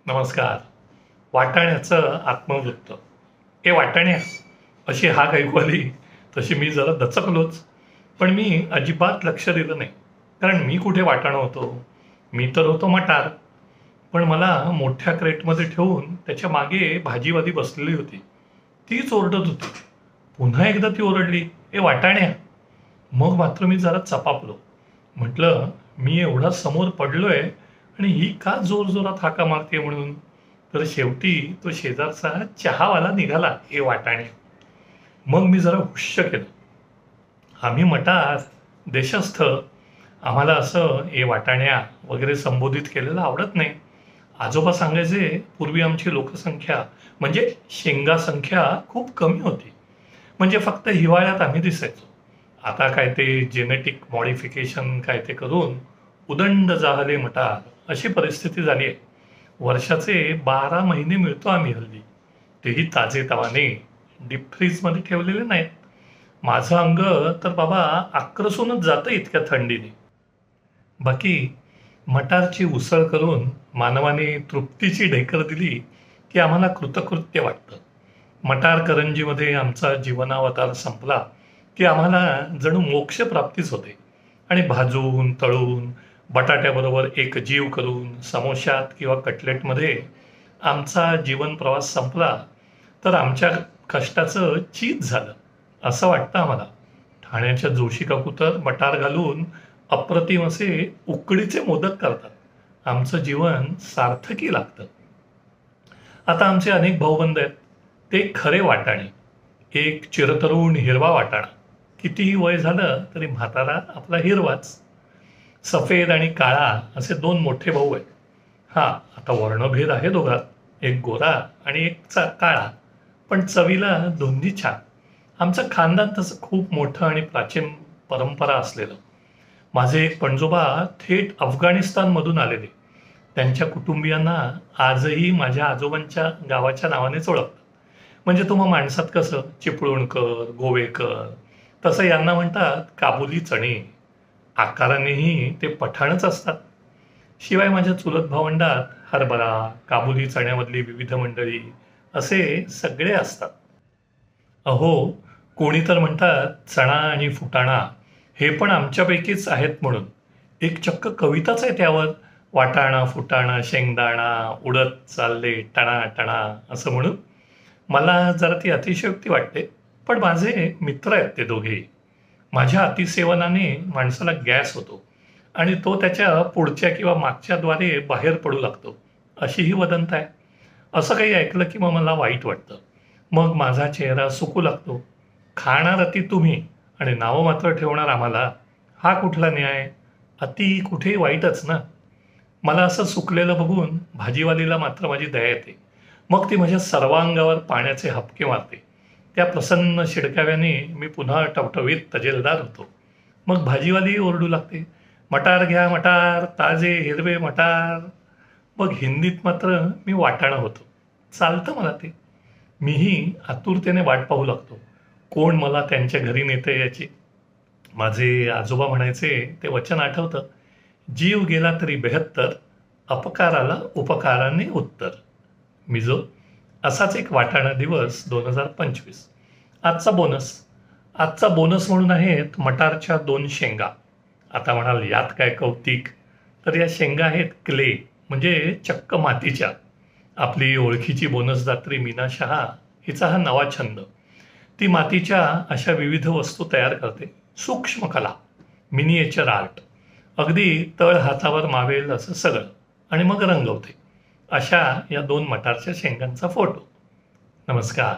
नमस्कार. वाटाण्याचं आत्मवृत्त. ए वाटाण्या, अशी हाक ऐकू आली तशी मी जरा दचकलोच. पण मी अजिबात लक्ष दिलं नाही, कारण मी कुठे वाटाणा होतो. मी तर होतो मटार. पण मला मोठ्या क्रेटमध्ये ठेवून त्याच्या मागे भाजीवाली बसलेली होती. तीच ओरडत होती. पुन्हा एकदा ती ओरडली, ए वाटाण्या. मग मात्र मी जरा चपापलो. म्हटलं, मी एवढा समोर पडलोय आणि ही का जोरजोरात हाका मारते म्हणून. तर शेवटी तो शेजारचा चहावाला निघाला, ए वाटाणे. मग मी जरा हुश्श केलं. आम्ही मटार, देशस्थ, आम्हाला असं ए वाटाण्या वगैरे संबोधित केलेलं आवडत नाही. आजोबा सांगायचे, पूर्वी आमची लोकसंख्या म्हणजे शेंगा संख्या खूप कमी होती. म्हणजे फक्त हिवाळ्यात आम्ही दिसायचो. आता काय ते जेनेटिक मॉडिफिकेशन काय ते करून उदंड जाहले मटार अशी परिस्थिती झाली आहे. वर्षाचे 12 महिने मिळतो आम्ही हल्ली, तेही ताजे तवाने, डीप फ्रीजमध्ये ठेवलेले नाहीत. माझं अंग तर बाबा आक्रसूनच जातं इतक्या थंडीने. बाकी मटारची उसळ करून मानवाने तृप्तीची ढेकर दिली की आम्हाला कृतकृत्य वाटतं. मटार करंजीमध्ये आमचा जीवनावतार संपला की आम्हाला जणू मोक्षप्राप्तीच होते. आणि भाजून तळून बटाट्याबरोबर एक जीव करून समोशात किंवा कटलेटमध्ये आमचा जीवन प्रवास संपला तर आमच्या कष्टाचं चीज झालं असं वाटतं आम्हाला. ठाण्याच्या जोशी काकू तर मटार घालून अप्रतिम असे उकडीचे मोदक करतात. आमचं जीवन सार्थकी लागतं. आता आमचे अनेक भाऊबंद आहेत, ते खरे वाटाणे. एक चिरतरुण हिरवा वाटाणा, कितीही वय झालं तरी म्हातारा आपला हिरवाच. सफेद आणि काळा असे 2 मोठे भाऊ आहेत. हा, आता वर्णभेद आहे दोघात, एक गोरा आणि एक काळा, पण चवीला दोन्ही छान. आमचं खानदान तसं खूप मोठं आणि प्राचीन परंपरा असलेलं. माझे एक पणजोबा थेट अफगाणिस्तानमधून आलेले. त्यांच्या कुटुंबियांना आजही माझ्या आजोबांच्या गावाच्या नावानेच ओळखतात. म्हणजे तुम्हा माणसात कसं चिपळूणकर, गोवेकर, तसं यांना म्हणतात काबुली चणे. आकारानेही ते पठाणच असतात. शिवाय माझ्या चुलत भावंडात हरभरा, काबुली चण्यामधली विविध मंडळी असे सगळे असतात. अहो, कोणी तर म्हणतात चणा आणि फुटाणा हे पण आमच्यापैकीच आहेत म्हणून. एक चक्क कविताच आहे त्यावर. वाटाणा फुटाणा शेंगदाणा उडत चालले टणा टणा असं म्हणून. मला जरा ती अतिशयोक्ती वाटते, पण माझे मित्र आहेत ते दोघेही. माझ्या अतिसेवनाने माणसाला गॅस होतो आणि तो त्याच्या पुढच्या किंवा मागच्याद्वारे बाहेर पडू लागतो, अशी ही वदंत आहे. असं काही ऐकलं की मग मला वाईट वाटतं. मग माझा चेहरा सुकू लागतो. खाणार अति तुम्ही आणि नावं मात्र ठेवणार आम्हाला, हा कुठला न्याय. अति कुठेही वाईटच ना. मला असं सुकलेलं बघून भाजीवालीला मात्र माझी दया येते. मग ती माझ्या सर्वांगावर पाण्याचे हपके मारते. त्या प्रसन्न शिडकाव्याने मी पुन्हा टवटवीत तजेलदार होतो. मग भाजीवाली ओरडू लागते, मटार घ्या मटार, ताजे हिरवे मटार. मग हिंदीत मात्र मी वाटाणा होतो. चालतं मला ते. मीही आतुरतेने वाट पाहू लागतो, कोण मला त्यांच्या घरी नेते याची. माझे आजोबा म्हणायचे ते वचन आठवतं, जीव गेला तरी 72, अपकाराला उपकाराने उत्तर. मिजो. असाच एक वाटाणा दिवस 2025. आजचा बोनस म्हणून आहेत मटारच्या 2 शेंगा. आता म्हणाल यात काय कौतिक, तर या शेंगा आहेत क्ले, म्हणजे चक्क मातीच्या. आपली ओळखीची बोनसदात्री मीना शहा, हिचा हा नवा छंद. ती मातीच्या अशा विविध वस्तू तयार करते. सूक्ष्म कला, मिनिएचर आर्ट, अगदी तळ हातावर मावेल असं सगळं, आणि मग रंगवते. अशा या 2 मटारच्या शेंगांचा फोटो. नमस्कार.